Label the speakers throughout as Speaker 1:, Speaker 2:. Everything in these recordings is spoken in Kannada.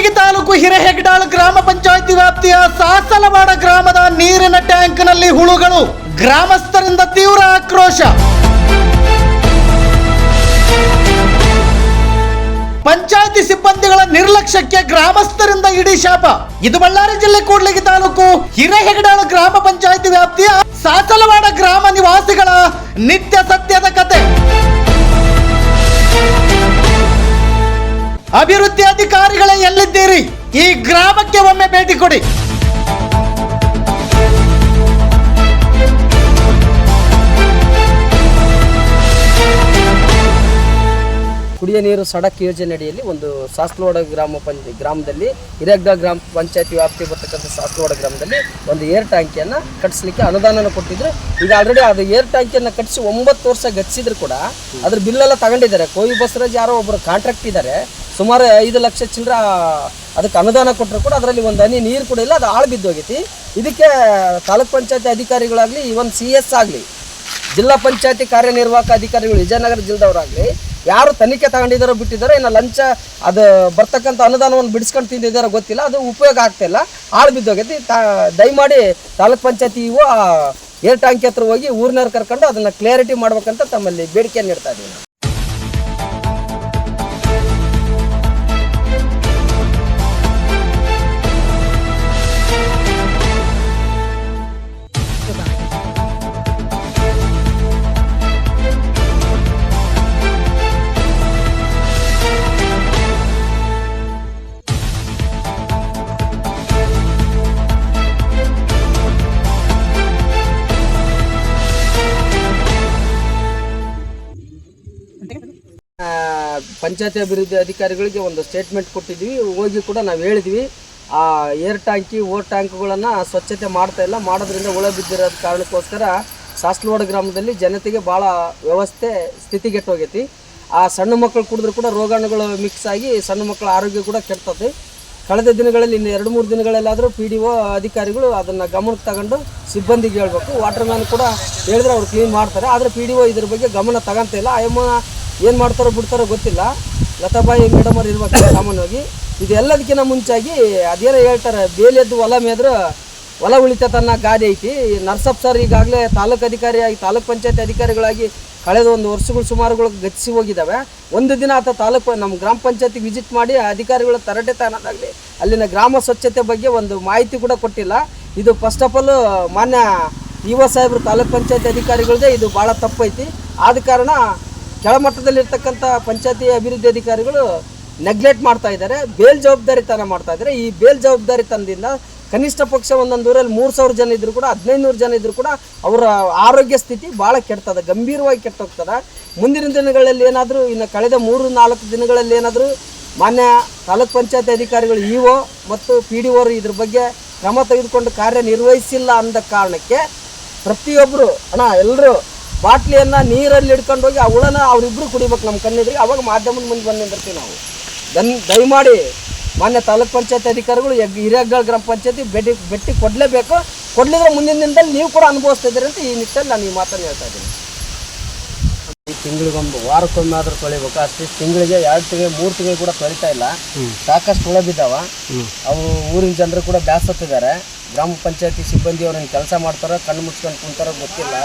Speaker 1: ಕೂಡ್ಲಿಗಿ ತಾಲೂಕು ಹಿರೇಹೆಗ್ಡಾಳು ಗ್ರಾಮ ಪಂಚಾಯಿತಿ ವ್ಯಾಪ್ತಿಯ ಸಾಸಲವಾಡ ಗ್ರಾಮದ ನೀರಿನ ಟ್ಯಾಂಕ್ನಲ್ಲಿ ಹುಳುಗಳು, ಗ್ರಾಮಸ್ಥರಿಂದ ತೀವ್ರ ಆಕ್ರೋಶ. ಪಂಚಾಯಿತಿ ಸಿಬ್ಬಂದಿಗಳ ನಿರ್ಲಕ್ಷ್ಯಕ್ಕೆ ಗ್ರಾಮಸ್ಥರಿಂದ ಇಡೀ ಶಾಪ. ಇದು ಬಳ್ಳಾರಿ ಜಿಲ್ಲೆ ಕೂಡ್ಲಿಗಿ ತಾಲೂಕು ಹಿರೇಹೆಗ್ಡಾಳು ಗ್ರಾಮ ಪಂಚಾಯಿತಿ ವ್ಯಾಪ್ತಿಯ ಸಾಸಲವಾಡ ಗ್ರಾಮ ನಿವಾಸಿಗಳ ನಿತ್ಯ ಸತ್ಯದ ಕತೆ. ಅಭಿವೃದ್ಧಿ ಅಧಿಕಾರಿಗಳೇ ಎಲ್ಲಿದ್ದೀರಿ? ಈ ಗ್ರಾಮಕ್ಕೆ ಒಮ್ಮೆ ಭೇಟಿ ಕೊಡಿ.
Speaker 2: ಕುಡಿಯ ನೀರು ಸಡಕ್ ಯೋಜನೆ ಅಡಿಯಲ್ಲಿ ಒಂದು ಸಾಸ್ಲವಾಡ ಗ್ರಾಮದಲ್ಲಿ ಹಿರೇಹೆಗ್ಡಾಳು ಗ್ರಾಮ ಪಂಚಾಯತಿ ವ್ಯಾಪ್ತಿ ಬರ್ತಕ್ಕಂಥ ಸಾಸ್ಲವಾಡ ಗ್ರಾಮದಲ್ಲಿ ಒಂದು ಏರ್ ಟ್ಯಾಂಕಿಯನ್ನು ಕಟ್ಟಿಸ್ಲಿಕ್ಕೆ ಅನುದಾನ ಕೊಟ್ಟಿದ್ರು. ಈಗ ಆಲ್ರೆಡಿ ಅದು ಏರ್ ಟ್ಯಾಂಕಿಯನ್ನು ಕಟ್ಟಿಸಿ 9 ವರ್ಷ ಗಚ್ಚಿದ್ರು ಕೂಡ ಅದ್ರ ಬಿಲ್ಲೆಲ್ಲ ತಗೊಂಡಿದ್ದಾರೆ. ಕೋವಿ ಬಸವರಾಜ್ ಯಾರೋ ಒಬ್ಬರು ಕಾಂಟ್ರಾಕ್ಟ್ ಇದ್ದಾರೆ, ಸುಮಾರು 5 ಲಕ್ಷ ಚಿಲ್ಲರ ಅದಕ್ಕೆ ಅನುದಾನ ಕೊಟ್ಟರು ಕೂಡ ಅದರಲ್ಲಿ ಒಂದು ಹನಿ ನೀರು ಕೂಡ ಇಲ್ಲ, ಅದು ಆಳು ಬಿದ್ದೋಗೈತಿ. ಇದಕ್ಕೆ ತಾಲೂಕ್ ಪಂಚಾಯತಿ ಅಧಿಕಾರಿಗಳಾಗಲಿ, ಇವನ್ CS ಆಗಲಿ, ಜಿಲ್ಲಾ ಪಂಚಾಯತಿ ಕಾರ್ಯನಿರ್ವಾಹಕ ಅಧಿಕಾರಿಗಳು ವಿಜಯನಗರ ಜಿಲ್ಲೆದವರಾಗಲಿ ಯಾರು ತನಿಖೆ ತಗೊಂಡಿದ್ದಾರೋ ಬಿಟ್ಟಿದ್ದಾರೋ, ಇನ್ನು ಲಂಚ ಅದು ಬರ್ತಕ್ಕಂಥ ಅನುದಾನವನ್ನು ಬಿಡಿಸ್ಕೊಂಡು ತಿಂದಿದ್ದಾರೋ ಗೊತ್ತಿಲ್ಲ, ಅದು ಉಪಯೋಗ ಆಗ್ತಾಯಿಲ್ಲ, ಆಳು ಬಿದ್ದೋಗೈತಿ. ದಯಮಾಡಿ ತಾಲೂಕ್ ಪಂಚಾಯತಿ ಇವು ಏರ್ ಟ್ಯಾಂಕಿ ಹತ್ರ ಹೋಗಿ ಊರಿನವ್ರು ಕರ್ಕೊಂಡು ಅದನ್ನು ಕ್ಲಿಯರಿಟಿ ಮಾಡ್ಬೇಕಂತ ತಮ್ಮಲ್ಲಿ ಬೇಡಿಕೆಯನ್ನು ನೀಡ್ತಾ ಇದ್ದೀವಿ. ಪಂಚಾಯತಿ ಅಭಿವೃದ್ಧಿ ಅಧಿಕಾರಿಗಳಿಗೆ ಒಂದು ಸ್ಟೇಟ್ಮೆಂಟ್ ಕೊಟ್ಟಿದ್ವಿ, ಹೋಗಿ ಕೂಡ ನಾವು ಹೇಳಿದ್ವಿ ಆ ಏರ್ ಟ್ಯಾಂಕಿ ಓರ್ ಟ್ಯಾಂಕ್ಗಳನ್ನು ಸ್ವಚ್ಛತೆ ಮಾಡ್ತಾ ಇಲ್ಲ, ಮಾಡೋದ್ರಿಂದ ಹುಳ ಬಿದ್ದಿರೋದ ಕಾರಣಕ್ಕೋಸ್ಕರ ಸಾಸ್ಲವಾಡ ಗ್ರಾಮದಲ್ಲಿ ಜನತೆಗೆ ಭಾಳ ವ್ಯವಸ್ಥೆ ಸ್ಥಿತಿಗೆಟ್ಟೋಗೈತಿ. ಆ ಸಣ್ಣ ಮಕ್ಕಳು ಕುಡಿದ್ರೂ ಕೂಡ ರೋಗಾಣುಗಳು ಮಿಕ್ಸ್ ಆಗಿ ಸಣ್ಣ ಮಕ್ಕಳ ಆರೋಗ್ಯ ಕೂಡ ಕೆಡ್ತದೆ. ಕಳೆದ ದಿನಗಳಲ್ಲಿ ಇನ್ನು 2-3 ದಿನಗಳಲ್ಲಾದರೂ PDO ಅಧಿಕಾರಿಗಳು ಅದನ್ನು ಗಮನಕ್ಕೆ ತಗೊಂಡು ಸಿಬ್ಬಂದಿಗೆ ಹೇಳಬೇಕು. ವಾಟರ್ ಮ್ಯಾನ್ ಕೂಡ ಹೇಳಿದ್ರೆ ಅವ್ರು ಕ್ಲೀನ್ ಮಾಡ್ತಾರೆ, ಆದರೆ PDO ಇದ್ರ ಬಗ್ಗೆ ಗಮನ ತಗೊಂತ ಇಲ್ಲ. ಅಯ್ಯಮ್ಮ ಏನು ಮಾಡ್ತಾರೋ ಬಿಡ್ತಾರೋ ಗೊತ್ತಿಲ್ಲ, ಲತಾಬಾಯಿ ಮೇಡಮ್ ಅವ್ರು ಇರ್ಬೇಕು ಸಾಮಾನ್ಯವಾಗಿ. ಇದೆಲ್ಲದಕ್ಕಿಂತ ಮುಂಚಾಗಿ ಅದೇನೋ ಹೇಳ್ತಾರೆ, ಬೇಲೆದ್ದು ಹೊಲ ಮೇದ್ರೆ ಹೊಲ ಉಳಿತತನ್ನ ಗಾದೆ ಐತಿ. ನರ್ಸಪ್ ಸರ್ ಈಗಾಗಲೇ ತಾಲೂಕು ಅಧಿಕಾರಿಯಾಗಿ ತಾಲೂಕ್ ಪಂಚಾಯತಿ ಅಧಿಕಾರಿಗಳಾಗಿ ಕಳೆದ 1 ವರ್ಷಗಳು ಸುಮಾರುಗಳು ಗತಿಸಿ ಹೋಗಿದ್ದಾವೆ. ಒಂದು ದಿನ ಆತ ನಮ್ಮ ಗ್ರಾಮ ಪಂಚಾಯತಿಗೆ ವಿಸಿಟ್ ಮಾಡಿ ಅಧಿಕಾರಿಗಳ ತರಟೆ ತಾನದಾಗಲಿ ಅಲ್ಲಿನ ಗ್ರಾಮ ಸ್ವಚ್ಛತೆ ಬಗ್ಗೆ ಒಂದು ಮಾಹಿತಿ ಕೂಡ ಕೊಟ್ಟಿಲ್ಲ. ಇದು ಫಸ್ಟ್ ಆಫ್ ಆಲ್ ಮಾನ್ಯ EO ಸಾಹೇಬರು ತಾಲೂಕ್ ಪಂಚಾಯತಿ ಅಧಿಕಾರಿಗಳದೇ ಇದು ಭಾಳ ತಪ್ಪೈತಿ. ಆದ ಕಾರಣ ಕೆಳಮಟ್ಟದಲ್ಲಿರ್ತಕ್ಕಂಥ ಪಂಚಾಯತಿ ಅಭಿವೃದ್ಧಿ ಅಧಿಕಾರಿಗಳು ನೆಗ್ಲೆಕ್ಟ್ ಮಾಡ್ತಾ ಇದ್ದಾರೆ, ಬೇಲ್ಜವಾಬ್ದಾರಿತನ ಮಾಡ್ತಾ ಇದ್ದಾರೆ. ಈ ಬೇಲ್ಜವಾಬ್ದಾರಿತನದಿಂದ ಕನಿಷ್ಠ ಪಕ್ಷ ಒಂದೊಂದು ಊರಲ್ಲಿ 3,000 ಜನ ಇದ್ದರೂ ಕೂಡ 1,500 ಜನ ಇದ್ದರೂ ಕೂಡ ಅವರ ಆರೋಗ್ಯ ಸ್ಥಿತಿ ಭಾಳ ಕೆಡ್ತದೆ, ಗಂಭೀರವಾಗಿ ಕೆಟ್ಟೋಗ್ತದೆ. ಮುಂದಿನ ದಿನಗಳಲ್ಲಿ ಏನಾದರೂ ಇನ್ನು ಕಳೆದ 3-4 ದಿನಗಳಲ್ಲಿ ಏನಾದರೂ ಮಾನ್ಯ ತಾಲೂಕ್ ಪಂಚಾಯತಿ ಅಧಿಕಾರಿಗಳು EO ಮತ್ತು PDO ಇದ್ರ ಬಗ್ಗೆ ಕ್ರಮ ತೆಗೆದುಕೊಂಡು ಕಾರ್ಯನಿರ್ವಹಿಸಿಲ್ಲ ಅಂದ ಕಾರಣಕ್ಕೆ ಪ್ರತಿಯೊಬ್ಬರು ಎಲ್ಲರೂ ಬಾಟ್ಲಿಯನ್ನು ನೀರಲ್ಲಿ ಹಿಡ್ಕೊಂಡು ಹೋಗಿ ಆ ಹುಳನ ಅವರಿಬ್ಬರು ಕುಡಿಬೇಕು ನಮ್ಮ ಕಣ್ಣಿದ್ರಿಗೆ. ಅವಾಗ ಮಾಧ್ಯಮದ ಮುಂದೆ ಬಂದು ನಿಂದಿರ್ತೀವಿ ನಾವು. ದಯಮಾಡಿ ಮಾನ್ಯ ತಾಲೂಕ್ ಪಂಚಾಯತಿ ಅಧಿಕಾರಿಗಳು ಹಿರೇಹೆಗ್ಡಾಳು ಗ್ರಾಮ ಪಂಚಾಯತಿ ಭೇಟಿ ಕೊಡಲೇಬೇಕು. ಕೊಡಲಿದ್ರೆ ಮುಂದಿನ ದಿನದಲ್ಲಿ ನೀವು ಕೂಡ ಅನುಭವಿಸ್ತಾ ಇದ್ದೀರಿ ಅಂತ ಈ ನಿಟ್ಟಿನಲ್ಲಿ ನಾನು ಈ ಮಾತನ್ನು ಹೇಳ್ತಾ ಇದ್ದೀನಿ. ಈ ತಿಂಗಳಿಗೊಮ್ಮೆ ವಾರಕ್ಕೊಮ್ಮೆ ಆದರೂ ತೊಳಿಬೇಕು, ಅಷ್ಟೇ ತಿಂಗಳಿಗೆ 2 ತಿಂಗಳು 3 ತಿಂಗಳು ಕೂಡ ತೊಳಿತಾ ಇಲ್ಲ. ಸಾಕಷ್ಟು ಹುಳ ಬಿದ್ದಾವ. ಅವು ಊರಿನ ಜನರು ಕೂಡ ಬೇಸತ್ತಿದ್ದಾರೆ. ಗ್ರಾಮ ಪಂಚಾಯತಿ ಸಿಬ್ಬಂದಿ ಅವ್ರೇನು ಕೆಲಸ ಮಾಡ್ತಾರೋ ಕಣ್ಣು ಮುಚ್ಕೊಂಡು ಕುಂತಾರೋ ಗೊತ್ತಿಲ್ಲ.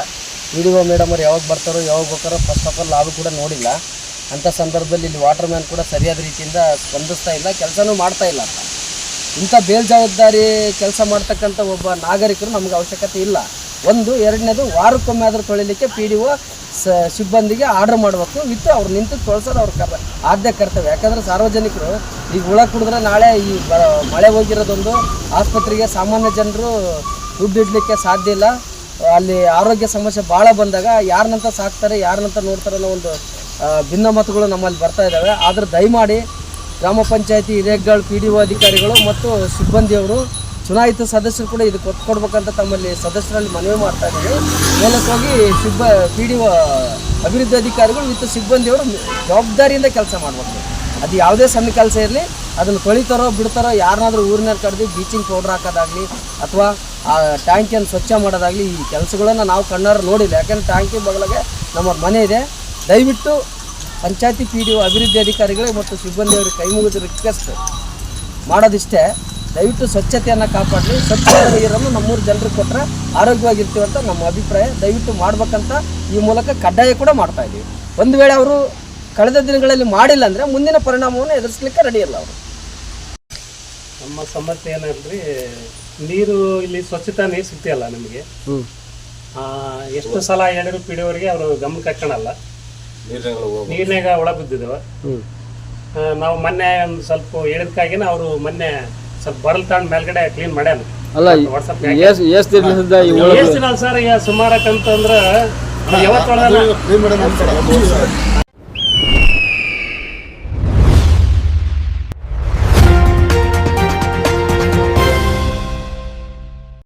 Speaker 2: PDO ಮೇಡಮ್ ಅವ್ರು ಯಾವಾಗ ಬರ್ತಾರೋ ಯಾವಾಗ ಹೋಗ್ತಾರೋ ಫಸ್ಟ್ ಆಫ್ ಆಲ್ ನಾವು ಕೂಡ ನೋಡಿಲ್ಲ. ಅಂಥ ಸಂದರ್ಭದಲ್ಲಿ ಇಲ್ಲಿ ವಾಟರ್ ಮ್ಯಾನ್ ಕೂಡ ಸರಿಯಾದ ರೀತಿಯಿಂದ ಸ್ಪಂದಿಸ್ತಾ ಇಲ್ಲ, ಕೆಲಸನೂ ಮಾಡ್ತಾ ಇಲ್ಲ ಅಂತ. ಇಂಥ ಬೇಲ್ಜವಾಬ್ದಾರಿ ಕೆಲಸ ಮಾಡ್ತಕ್ಕಂಥ ಒಬ್ಬ ನಾಗರಿಕರು ನಮಗೆ ಅವಶ್ಯಕತೆ ಇಲ್ಲ. ಒಂದು, ಎರಡನೇದು ವಾರಕ್ಕೊಮ್ಮೆ ಆದರೂ ತೊಳಿಲಿಕ್ಕೆ PDO ಸಿಬ್ಬಂದಿಗೆ ಆರ್ಡರ್ ಮಾಡಬೇಕು, ವಿತ್ ಅವ್ರು ನಿಂತು ತೊಳ್ಸೋದು ಅವ್ರ ಆದ್ಯ ಕರ್ತವ್ಯ. ಯಾಕಂದರೆ ಸಾರ್ವಜನಿಕರು ಈಗ ಹುಳ ಕುಡಿದ್ರೆ ನಾಳೆ ಈ ಮಳೆ ಹೋಗಿರೋದೊಂದು ಆಸ್ಪತ್ರೆಗೆ ಸಾಮಾನ್ಯ ಜನರು ದುಡ್ಡು ಇಡಲಿಕ್ಕೆ ಸಾಧ್ಯ ಇಲ್ಲ. ಅಲ್ಲಿ ಆರೋಗ್ಯ ಸಮಸ್ಯೆ ಭಾಳ ಬಂದಾಗ ಯಾರನ್ನಂತ ಸಾಕ್ತಾರೆ ಯಾರನ್ನಂತ ನೋಡ್ತಾರೆ ಅನ್ನೋ ಒಂದು ಭಿನ್ನಮತಗಳು ನಮ್ಮಲ್ಲಿ ಬರ್ತಾ ಇದ್ದಾವೆ. ಆದರೆ ದಯಮಾಡಿ ಗ್ರಾಮ ಪಂಚಾಯತಿ ಹಿರೇಹೆಗ್ಡಾಳು PDO ಅಧಿಕಾರಿಗಳು ಮತ್ತು ಸಿಬ್ಬಂದಿಯವರು ಚುನಾಯಿತ ಸದಸ್ಯರು ಕೂಡ ಇದಕ್ಕೆ ಒತ್ತು ಕೊಡ್ಬೇಕಂತ ತಮ್ಮಲ್ಲಿ ಸದಸ್ಯರಲ್ಲಿ ಮನವಿ ಮಾಡ್ತಾ ಇದ್ದೀವಿ. ಮೂಲಕವಾಗಿ PDO ಅಭಿವೃದ್ಧಿ ಅಧಿಕಾರಿಗಳು ಮತ್ತು ಸಿಬ್ಬಂದಿಯವರು ಜವಾಬ್ದಾರಿಯಿಂದ ಕೆಲಸ ಮಾಡಬೇಕು. ಅದು ಯಾವುದೇ ಸಣ್ಣ ಕೆಲಸ ಇರಲಿ, ಅದನ್ನು ತೊಳಿತಾರೋ ಬಿಡ್ತಾರೋ, ಯಾರನ್ನಾದರೂ ಊರಿನಲ್ಲಿ ಕರೆದು ಬ್ಲೀಚಿಂಗ್ ಪೌಡ್ರ್ ಹಾಕೋದಾಗಲಿ ಅಥವಾ ಆ ಟ್ಯಾಂಕಿಯನ್ನು ಸ್ವಚ್ಛ ಮಾಡೋದಾಗಲಿ ಈ ಕೆಲಸಗಳನ್ನು ನಾವು ಕಣ್ಣಾರು ನೋಡಿಲ್ಲ. ಯಾಕೆಂದರೆ ಟ್ಯಾಂಕಿ ಬಗಲಾಗೆ ನಮ್ಮ ಮನೆ ಇದೆ. ದಯವಿಟ್ಟು ಪಂಚಾಯತಿ PDO ಅಭಿವೃದ್ಧಿ ಅಧಿಕಾರಿಗಳು ಮತ್ತು ಸಿಬ್ಬಂದಿಯವರಿಗೆ ಕೈ ಮುಗಿದು ರಿಕ್ವೆಸ್ಟ್, ಮಾಡೋದಿಷ್ಟೇ. ದಯವಿಟ್ಟು ಸ್ವಚ್ಛತೆಯನ್ನು ಕಾಪಾಡಲಿ. ಸ್ವಚ್ಛವಾದ ನೀರನ್ನು ನಮ್ಮೂರು ಜನರಿಗೆ ಕೊಟ್ಟರೆ ಆರೋಗ್ಯವಾಗಿರ್ತೀವಿ ಅಂತ ನಮ್ಮ ಅಭಿಪ್ರಾಯ. ದಯವಿಟ್ಟು ಮಾಡ್ಬೇಕಂತ ಈ ಮೂಲಕ ಕಡ್ಡಾಯ ಕೂಡ ಮಾಡ್ತಾ ಇದ್ದೀವಿ. ಒಂದು ವೇಳೆ ಅವರು ಕಳೆದ ದಿನಗಳಲ್ಲಿ ಮಾಡಿಲ್ಲ ಅಂದರೆ ಮುಂದಿನ ಪರಿಣಾಮವನ್ನು ಎದುರಿಸಲಿಕ್ಕೆ ರೆಡಿ ಇಲ್ಲ ಅವರು.
Speaker 3: ನಮ್ಮ ಸಮಸ್ಯೆ ಏನಂದ್ರೆ ನೀರು ಇಲ್ಲಿ ಸ್ವಚ್ಛತಾ ನೀರು ಸಿಗ್ತಿಯಲ್ಲ ನಮಗೆ. ಎಷ್ಟು ಸಲ ಹೇಳಿದ್ರು ಪಿಡಿಯವರಿಗೆ ಅವರು ಗಮನಕ್ಕೆ ಹಾಕೋಣಲ್ಲ. ನೀರಿನಾಗ ಒಳ ಬಿದ್ದಿದ್ದೇವೆ. ನಾವು ಮೊನ್ನೆ ಒಂದು ಸ್ವಲ್ಪ ಹೇಳಿದಕ್ಕಾಗಿನ ಅವರು ಮೊನ್ನೆ ಸ್ವಲ್ಪ ಬರಲ್ ತಗೊಂಡು ಮೇಲ್ಗಡೆ ಕ್ಲೀನ್ ಮಾಡ್ಯಾನ. ವಾಟ್ಸಪ್ ಸರ್ ಈಗ ಸುಮಾರಕ್ಕಂತಂದ್ರೆ ಯಾವತ್ತು